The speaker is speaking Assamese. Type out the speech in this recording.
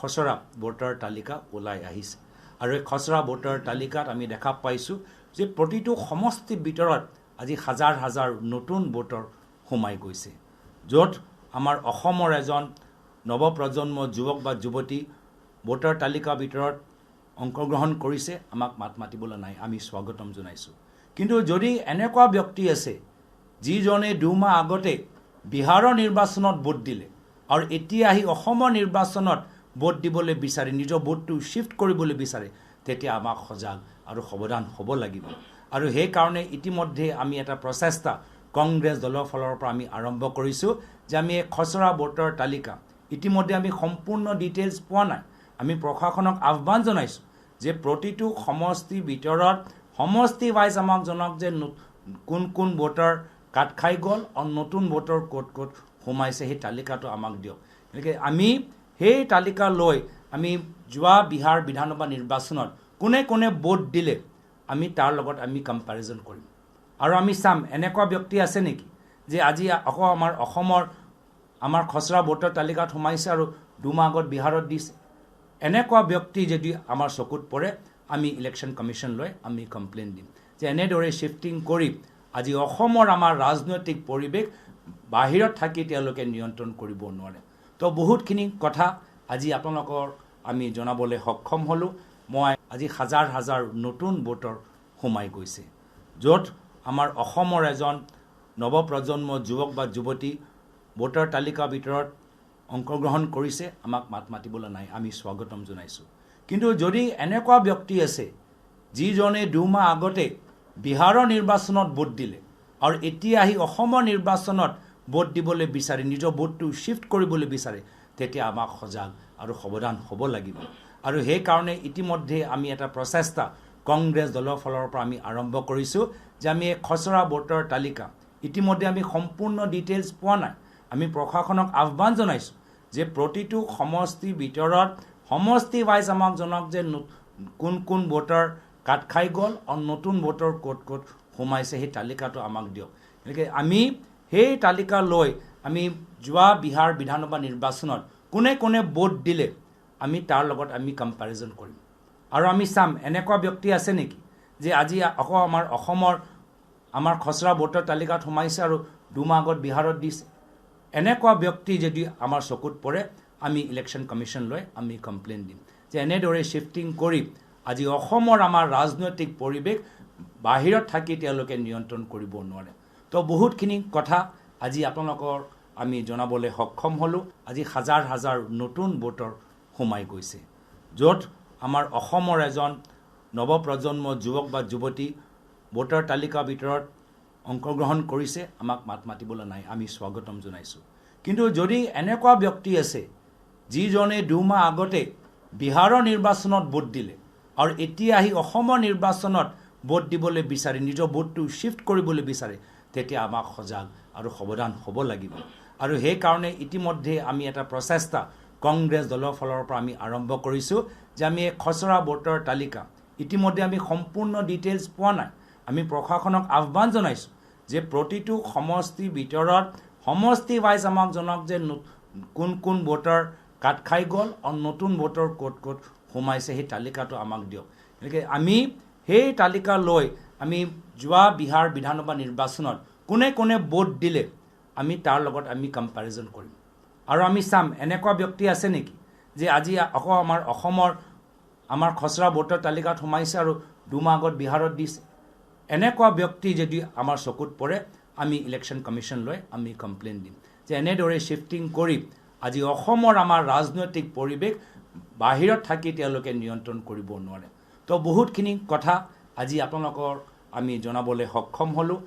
খচৰা ভোটাৰ তালিকা ওলাই আহিছে আৰু এই খচৰা ভোটাৰ তালিকাত আমি দেখা পাইছোঁ যে প্ৰতিটো সমষ্টিৰ ভিতৰত আজি হাজাৰ হাজাৰ নতুন ভোটাৰ সোমাই গৈছে য'ত আমাৰ অসমৰ এজন নৱপ্ৰজন্ম যুৱক বা যুৱতী ভোটাৰ তালিকাৰ ভিতৰত অংশগ্ৰহণ কৰিছে আমাক মাত মাতিবলৈ নাই আমি স্বাগতম জনাইছোঁ কিন্তু যদি এনেকুৱা ব্যক্তি আছে যিজনে 2 মাহ আগতে বিহাৰৰ নিৰ্বাচনত ভোট দিলে আৰু এতিয়া আহি অসমৰ নিৰ্বাচনত ভোট দিবলৈ বিচাৰে নিজৰ ভোটটো শিফট কৰিবলৈ বিচাৰে তেতিয়া আমাক সজাগ আৰু সাৱধান হ'ব লাগিব আৰু সেই কাৰণে ইতিমধ্যে আমি এটা প্ৰচেষ্টা কংগ্ৰেছ দলৰ ফালৰ পৰা আমি আৰম্ভ কৰিছোঁ যে আমি এই খচৰা ভোটাৰ তালিকা ইতিমধ্যে আমি সম্পূৰ্ণ ডিটেইলছ পোৱা নাই আমি প্ৰশাসনক আহ্বান জনাইছোঁ যে প্ৰতিটো সমষ্টিৰ ভিতৰত সমষ্টি ৱাইজ আমাক জনাওক যে কোন কোন ভোটাৰ কাট খাই গ'ল আৰু নতুন ভোটাৰ ক'ত ক'ত সোমাইছে সেই তালিকাটো আমাক দিয়ক এনেকৈ আমি সেই তালিকা লৈ আমি যোৱা বিহাৰ বিধানসভা নিৰ্বাচনত কোনে কোনে ভোট দিলে আমি তাৰ লগত আমি কম্পেৰিজন কৰিম আৰু আমি চাম এনেকুৱা ব্যক্তি আছে নেকি যে আজি আকৌ আমাৰ অসমৰ আমাৰ খচৰা ভোটাৰ তালিকাত সোমাইছে আৰু 2 মাহ আগত বিহাৰত দিছে এনেকুৱা ব্যক্তি যদি আমাৰ চকুত পৰে আমি ইলেকশ্যন কমিশ্যনলৈ আমি কমপ্লেইন দিম যে এনেদৰে শিফটিং কৰি আজি অসমৰ আমাৰ ৰাজনৈতিক পৰিৱেশ বাহিৰত থাকি তেওঁলোকে নিয়ন্ত্ৰণ কৰিব নোৱাৰে তো বহুতখিনি কথা আজি আপোনালোকৰ আমি জনাবলৈ সক্ষম হ'লোঁ মই আজি হাজাৰ হাজাৰ নতুন ভোটাৰ সোমাই গৈছে য'ত আমাৰ অসমৰ এজন নৱপ্ৰজন্ম যুৱক বা যুৱতী ভোটাৰ তালিকাৰ ভিতৰত অংশগ্ৰহণ কৰিছে আমাক মাত মাতিবলৈ নাই আমি স্বাগতম জনাইছোঁ কিন্তু যদি এনেকুৱা ব্যক্তি আছে যিজনে 2 মাহ আগতে বিহাৰৰ নিৰ্বাচনত ভোট দিলে আৰু এতিয়া আহি অসমৰ নিৰ্বাচনত ভোট দিবলৈ বিচাৰে নিজৰ ভোটটো শিফট কৰিবলৈ বিচাৰে তেতিয়া আমাক সজাগ আৰু সাৱধান হ'ব লাগিব আৰু সেই কাৰণে ইতিমধ্যে আমি এটা প্ৰচেষ্টা কংগ্ৰেছ দলৰ ফালৰ পৰা আমি আৰম্ভ কৰিছোঁ যে আমি এই খচৰা ভোটাৰ তালিকা ইতিমধ্যে আমি সম্পূৰ্ণ ডিটেইলছ পোৱা নাই আমি প্ৰশাসনক আহ্বান জনাইছোঁ যে প্ৰতিটো সমষ্টিৰ ভিতৰত সমষ্টি ৱাইজ আমাক জনাওক যে কোন কোন ভোটাৰ কাট খাই গ'ল আৰু নতুন ভোটাৰ ক'ত ক'ত সোমাইছে সেই তালিকাটো আমাক দিয়ক এনেকৈ আমি সেই তালিকা লৈ আমি যোৱা বিহাৰ বিধানসভা নিৰ্বাচনত কোনে কোনে ভোট দিলে আমি তাৰ লগত আমি কম্পেৰিজন কৰিম আৰু আমি চাম এনেকুৱা ব্যক্তি আছে নেকি যে আজি আকৌ আমাৰ অসমৰ আমাৰ খচৰা ভোটাৰ তালিকাত সোমাইছে আৰু 2 মাহ আগত বিহাৰত দিছে এনেকুৱা ব্যক্তি যদি আমাৰ চকুত পৰে আমি ইলেকশ্যন কমিশ্যনলৈ আমি কমপ্লেইন দিম যে এনেদৰে শিফটিং কৰি আজি অসমৰ আমাৰ ৰাজনৈতিক পৰিৱেশ বাহিৰত থাকি তেওঁলোকে নিয়ন্ত্ৰণ কৰিব নোৱাৰে তো বহুতখিনি কথা আজি আপোনালোকৰ আমি জনাবলৈ সক্ষম হ'লোঁ আজি হাজাৰ হাজাৰ নতুন ভোটাৰ সোমাই গৈছে য'ত আমাৰ অসমৰ এজন নৱপ্ৰজন্ম যুৱক বা যুৱতী ভোটাৰ তালিকাৰ ভিতৰত অংশগ্ৰহণ কৰিছে আমাক মাত মাতিবলৈ নাই আমি স্বাগতম জনাইছোঁ কিন্তু যদি এনেকুৱা ব্যক্তি আছে যিজনে 2 মাহ আগতে বিহাৰৰ নিৰ্বাচনত ভোট দিলে আৰু এতিয়া আহি অসমৰ নিৰ্বাচনত ভোট দিবলৈ বিচাৰে নিজৰ ভোটটো শিফট কৰিবলৈ বিচাৰে তেতিয়া আমাক সজাগ আৰু সাৱধান হ'ব লাগিব আৰু সেই কাৰণে ইতিমধ্যে আমি এটা প্ৰচেষ্টা কংগ্ৰেছ দলৰ ফালৰ পৰা আমি আৰম্ভ কৰিছোঁ যে আমি এই খচৰা ভোটাৰ তালিকা ইতিমধ্যে আমি সম্পূৰ্ণ ডিটেইলছ পোৱা নাই আমি প্ৰশাসনক আহ্বান জনাইছোঁ যে প্ৰতিটো সমষ্টিৰ ভিতৰত সমষ্টি ৱাইজ আমাক জনাওক যে কোন কোন ভোটাৰ কাট খাই গ'ল আৰু নতুন ভোটাৰ ক'ত ক'ত সোমাইছে সেই তালিকাটো আমাক দিয়ক এনেকৈ আমি সেই তালিকা লৈ আমি যোৱা বিহাৰ বিধানসভা নিৰ্বাচনত কোনে কোনে ভোট দিলে আমি তাৰ লগত আমি কম্পেৰিজন কৰিম আৰু আমি চাম এনেকুৱা ব্যক্তি আছে নেকি যে আজি আকৌ আমাৰ অসমৰ আমাৰ খচৰা ভোটাৰ তালিকাত সোমাইছে আৰু 2 মাহ আগত বিহাৰত দিছে এনেকুৱা ব্যক্তি যদি আমাৰ চকুত পৰে আমি ইলেকশ্যন কমিশ্যনলৈ আমি কমপ্লেইন দিম যে এনেদৰে শিফটিং কৰি আজি অসমৰ আমাৰ ৰাজনৈতিক পৰিৱেশ বাহিৰত থাকি তেওঁলোকে নিয়ন্ত্ৰণ কৰিব নোৱাৰে তো বহুতখিনি কথা আজি আপোনালোকৰ আমি জনাবলৈ সক্ষম হ'লোঁ